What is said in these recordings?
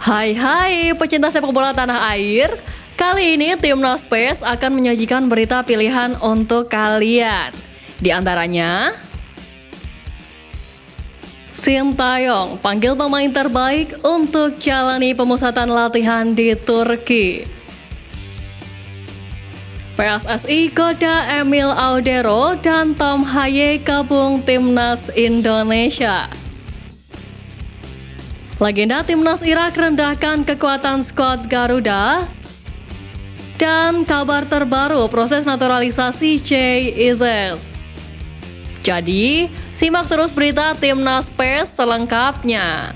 Hai pecinta sepak bola tanah air. Kali ini Timnas PES akan menyajikan berita pilihan untuk kalian. Di antaranya, Sintayong panggil pemain terbaik untuk jalani pemusatan latihan di Turki. PSSI goda Emil Audero dan Tom Haye gabung Timnas Indonesia. Legenda Timnas Irak rendahkan kekuatan skuad Garuda. Dan kabar terbaru proses naturalisasi Jay Izzes. Jadi, simak terus berita Timnas PES selengkapnya.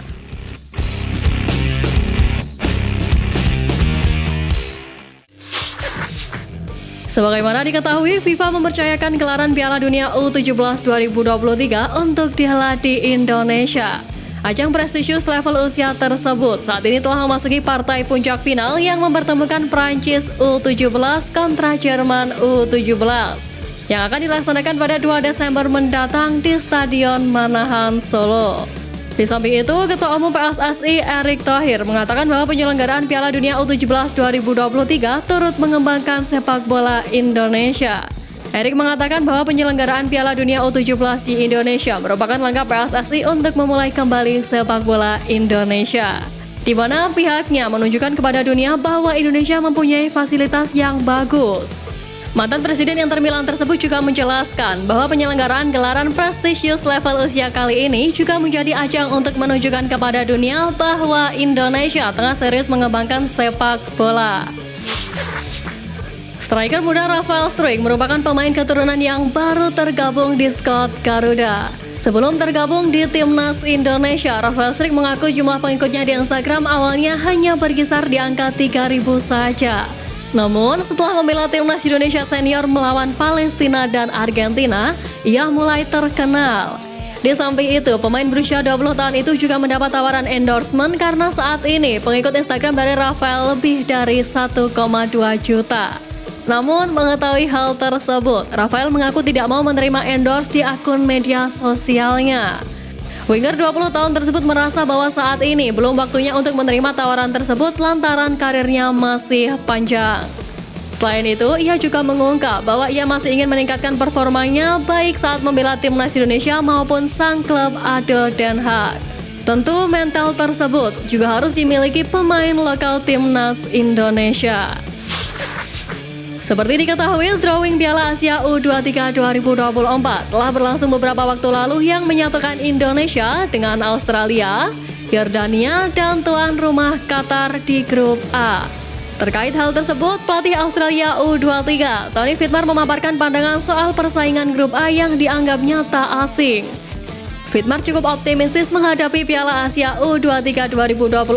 Sebagaimana diketahui, FIFA mempercayakan gelaran Piala Dunia U17 2023 untuk dihelat di Indonesia. Ajang prestisius level usia tersebut saat ini telah memasuki partai puncak final yang mempertemukan Prancis U17 kontra Jerman U17 yang akan dilaksanakan pada 2 Desember mendatang di Stadion Manahan, Solo. Di samping itu, Ketua Umum PSSI Erick Thohir mengatakan bahwa penyelenggaraan Piala Dunia U17 2023 turut mengembangkan sepak bola Indonesia. Erick mengatakan bahwa penyelenggaraan Piala Dunia U17 di Indonesia merupakan langkah PSSI untuk memulai kembali sepak bola Indonesia, di mana pihaknya menunjukkan kepada dunia bahwa Indonesia mempunyai fasilitas yang bagus. Mantan Presiden Inter Milan tersebut juga menjelaskan bahwa penyelenggaraan gelaran prestisius level usia kali ini juga menjadi ajang untuk menunjukkan kepada dunia bahwa Indonesia tengah serius mengembangkan sepak bola. Striker muda Rafael Struijk merupakan pemain keturunan yang baru tergabung di skuad Garuda. Sebelum tergabung di Timnas Indonesia, Rafael Struijk mengaku jumlah pengikutnya di Instagram awalnya hanya berkisar di angka 3.000 saja. Namun, setelah membela Timnas Indonesia senior melawan Palestina dan Argentina, ia mulai terkenal. Di samping itu, pemain berusia 20 tahun itu juga mendapat tawaran endorsement karena saat ini pengikut Instagram dari Rafael lebih dari 1,2 juta. Namun, mengetahui hal tersebut, Rafael mengaku tidak mau menerima endorse di akun media sosialnya. Winger 20 tahun tersebut merasa bahwa saat ini belum waktunya untuk menerima tawaran tersebut lantaran karirnya masih panjang. Selain itu, ia juga mengungkap bahwa ia masih ingin meningkatkan performanya baik saat membela Timnas Indonesia maupun sang klub ADO Den Haag. Tentu mental tersebut juga harus dimiliki pemain lokal Timnas Indonesia. Seperti diketahui, drawing Piala Asia U23 2024 telah berlangsung beberapa waktu lalu yang menyatukan Indonesia dengan Australia, Yordania, dan tuan rumah Qatar di grup A. Terkait hal tersebut, pelatih Australia U23, Tony Fitmar memaparkan pandangan soal persaingan grup A yang dianggapnya tak asing. Fitmar cukup optimistis menghadapi Piala Asia U23 2024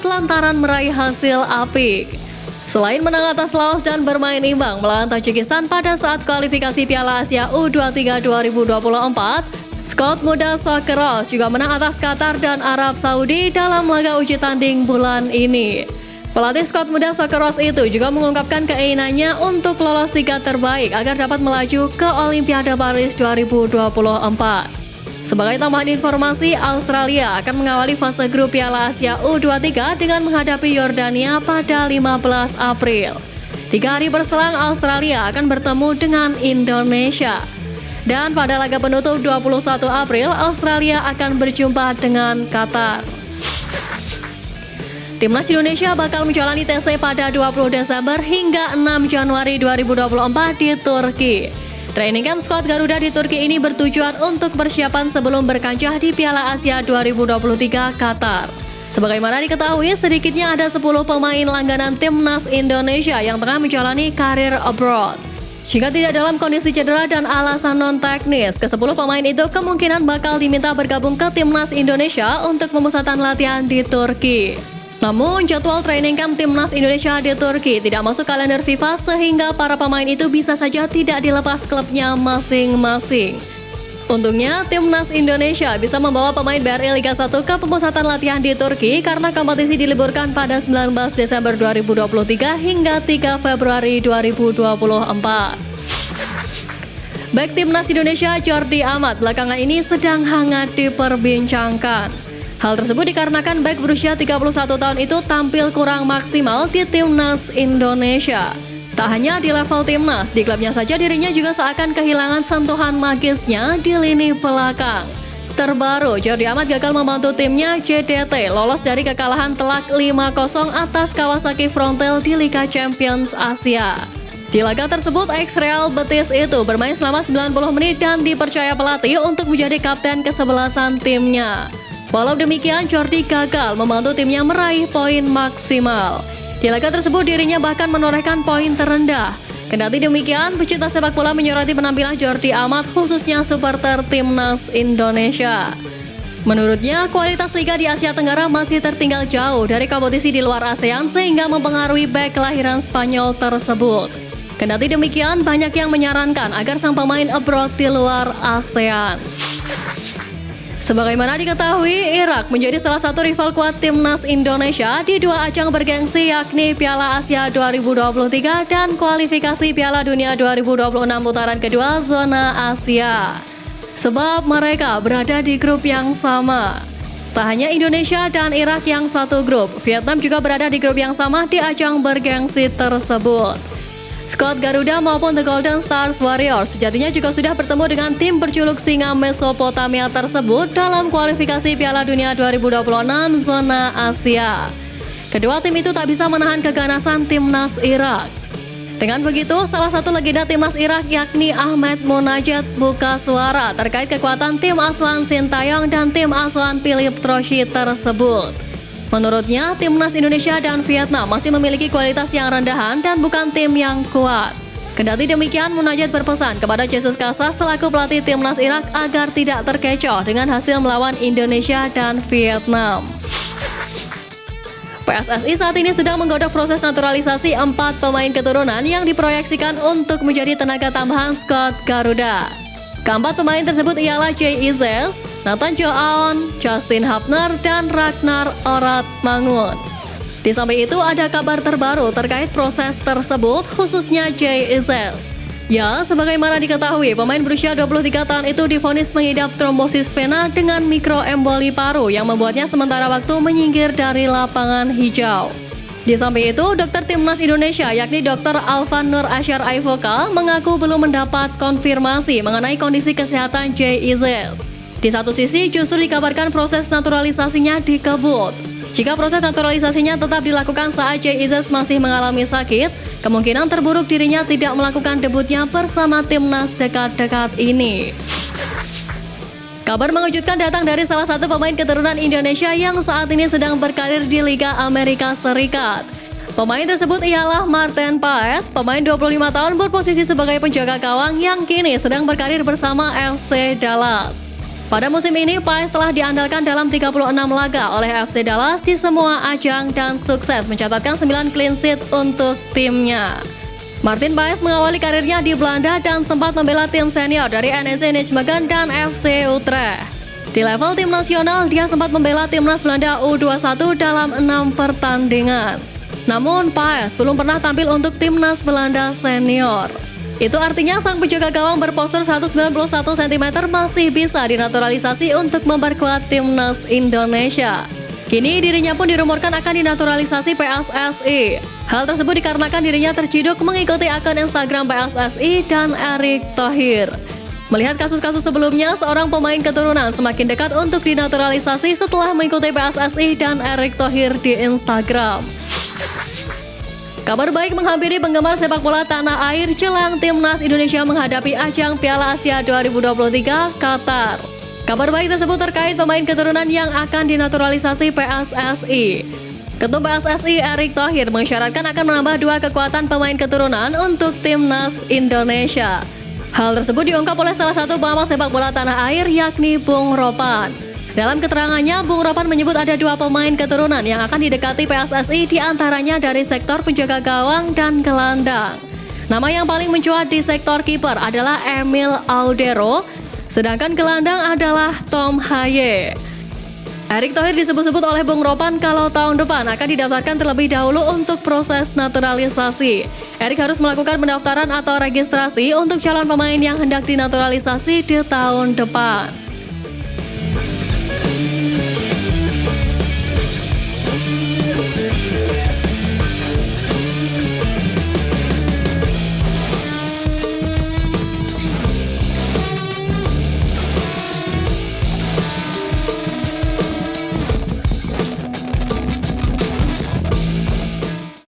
lantaran meraih hasil apik. Selain menang atas Laos dan bermain imbang melawan Tajikistan pada saat kualifikasi Piala Asia U23 2024, skuad muda Socceroos juga menang atas Qatar dan Arab Saudi dalam laga uji tanding bulan ini. Pelatih skuad muda Socceroos itu juga mengungkapkan keinginannya untuk lolos 3 terbaik agar dapat melaju ke Olimpiade Paris 2024. Sebagai tambahan informasi, Australia akan mengawali fase grup Piala Asia U23 dengan menghadapi Yordania pada 15 April. 3 hari berselang, Australia akan bertemu dengan Indonesia. Dan pada laga penutup 21 April, Australia akan berjumpa dengan Qatar. Timnas Indonesia bakal menjalani TC pada 20 Desember hingga 6 Januari 2024 di Turki. Training camp skuad Garuda di Turki ini bertujuan untuk persiapan sebelum berkancah di Piala Asia 2023 Qatar. Sebagaimana diketahui, sedikitnya ada 10 pemain langganan Timnas Indonesia yang tengah menjalani karir abroad. Jika tidak dalam kondisi cedera dan alasan non-teknis, ke-10 pemain itu kemungkinan bakal diminta bergabung ke Timnas Indonesia untuk pemusatan latihan di Turki. Namun, jadwal training camp Timnas Indonesia di Turki tidak masuk kalender FIFA sehingga para pemain itu bisa saja tidak dilepas klubnya masing-masing. Untungnya, Timnas Indonesia bisa membawa pemain BRI Liga 1 ke pemusatan latihan di Turki karena kompetisi diliburkan pada 19 Desember 2023 hingga 3 Februari 2024. Bek Timnas Indonesia Jordi Amat belakangan ini sedang hangat diperbincangkan. Hal tersebut dikarenakan bek berusia 31 tahun itu tampil kurang maksimal di timnas Indonesia. Tak hanya di level timnas, di klubnya saja dirinya juga seakan kehilangan sentuhan magisnya di lini belakang. Terbaru, Jordi Amat gagal membantu timnya JDT lolos dari kekalahan telak 5-0 atas Kawasaki Frontale di Liga Champions Asia. Di laga tersebut, ex-Real Betis itu bermain selama 90 menit dan dipercaya pelatih untuk menjadi kapten kesebelasan timnya. Walau demikian, Jordi gagal membantu timnya meraih poin maksimal. Di laga tersebut, dirinya bahkan menorehkan poin terendah. Kendati demikian, pecinta sepak bola menyoroti penampilan Jordi Amat, khususnya supporter timnas Indonesia. Menurutnya, kualitas liga di Asia Tenggara masih tertinggal jauh dari kompetisi di luar ASEAN sehingga mempengaruhi bek kelahiran Spanyol tersebut. Kendati demikian, banyak yang menyarankan agar sang pemain abroad di luar ASEAN. Sebagaimana diketahui, Irak menjadi salah satu rival kuat timnas Indonesia di dua ajang bergengsi yakni Piala Asia 2023 dan kualifikasi Piala Dunia 2026 putaran kedua zona Asia. Sebab mereka berada di grup yang sama. Tak hanya Indonesia dan Irak yang satu grup, Vietnam juga berada di grup yang sama di ajang bergengsi tersebut. Skuad Garuda maupun The Golden Stars Warriors sejatinya juga sudah bertemu dengan tim berjuluk Singa Mesopotamia tersebut dalam kualifikasi Piala Dunia 2026 zona Asia. Kedua tim itu tak bisa menahan keganasan timnas Irak. Dengan begitu, salah satu legenda timnas Irak yakni Ahmed Munajat buka suara terkait kekuatan tim asuhan Sintayong dan tim asuhan Philip Troshi tersebut. Menurutnya, timnas Indonesia dan Vietnam masih memiliki kualitas yang rendahan dan bukan tim yang kuat. Kendati demikian, Munajat berpesan kepada Jesus Casas selaku pelatih timnas Irak agar tidak terkecoh dengan hasil melawan Indonesia dan Vietnam. PSSI saat ini sedang menggodok proses naturalisasi 4 pemain keturunan yang diproyeksikan untuk menjadi tenaga tambahan skuad Garuda. Keempat pemain tersebut ialah Jay Izes, Nathan Joaon, Justin Hapner, dan Ragnar Oratmangun. Di samping itu ada kabar terbaru terkait proses tersebut, khususnya Jay Izes. Ya, sebagaimana diketahui, pemain berusia 23 tahun itu divonis mengidap trombosis vena dengan mikroemboli paru yang membuatnya sementara waktu menyingkir dari lapangan hijau. Di samping itu, dokter timnas Indonesia yakni Dr. Alvan Nur Asyar Aivoka mengaku belum mendapat konfirmasi mengenai kondisi kesehatan Jay Izes. Di satu sisi justru dikabarkan proses naturalisasinya dikebut. Jika proses naturalisasinya tetap dilakukan saat Jay Izes masih mengalami sakit, kemungkinan terburuk dirinya tidak melakukan debutnya bersama timnas dekat-dekat ini. Kabar mengejutkan datang dari salah satu pemain keturunan Indonesia yang saat ini sedang berkarir di Liga Amerika Serikat. Pemain tersebut ialah Martin Paes, pemain 25 tahun berposisi sebagai penjaga gawang yang kini sedang berkarir bersama FC Dallas. Pada musim ini, Paes telah diandalkan dalam 36 laga oleh FC Dallas di semua ajang dan sukses mencatatkan 9 clean sheet untuk timnya. Martin Paes mengawali karirnya di Belanda dan sempat membela tim senior dari NEC Nijmegen dan FC Utrecht. Di level tim nasional, dia sempat membela timnas Belanda U21 dalam 6 pertandingan. Namun, Paes belum pernah tampil untuk timnas Belanda senior. Itu artinya sang penjaga gawang berpostur 191 cm masih bisa dinaturalisasi untuk memperkuat timnas Indonesia. Kini dirinya pun dirumorkan akan dinaturalisasi PSSI. Hal tersebut dikarenakan dirinya terciduk mengikuti akun Instagram PSSI dan Erick Thohir. Melihat kasus-kasus sebelumnya, seorang pemain keturunan semakin dekat untuk dinaturalisasi setelah mengikuti PSSI dan Erick Thohir di Instagram. Kabar baik menghampiri penggemar sepak bola tanah air jelang timnas Indonesia menghadapi ajang Piala Asia 2023 Qatar. Kabar baik tersebut terkait pemain keturunan yang akan dinaturalisasi PSSI. Ketua PSSI Erick Thohir mengisyaratkan akan menambah 2 kekuatan pemain keturunan untuk timnas Indonesia. Hal tersebut diungkap oleh salah satu pengamat sepak bola tanah air yakni Bung Ropan. Dalam keterangannya, Bung Ropan menyebut ada 2 pemain keturunan yang akan didekati PSSI diantaranya dari sektor penjaga gawang dan gelandang. Nama yang paling mencuat di sektor kiper adalah Emil Audero, sedangkan gelandang adalah Tom Haye. Erick Thohir disebut-sebut oleh Bung Ropan kalau tahun depan akan didaftarkan terlebih dahulu untuk proses naturalisasi. Erick harus melakukan pendaftaran atau registrasi untuk calon pemain yang hendak dinaturalisasi di tahun depan.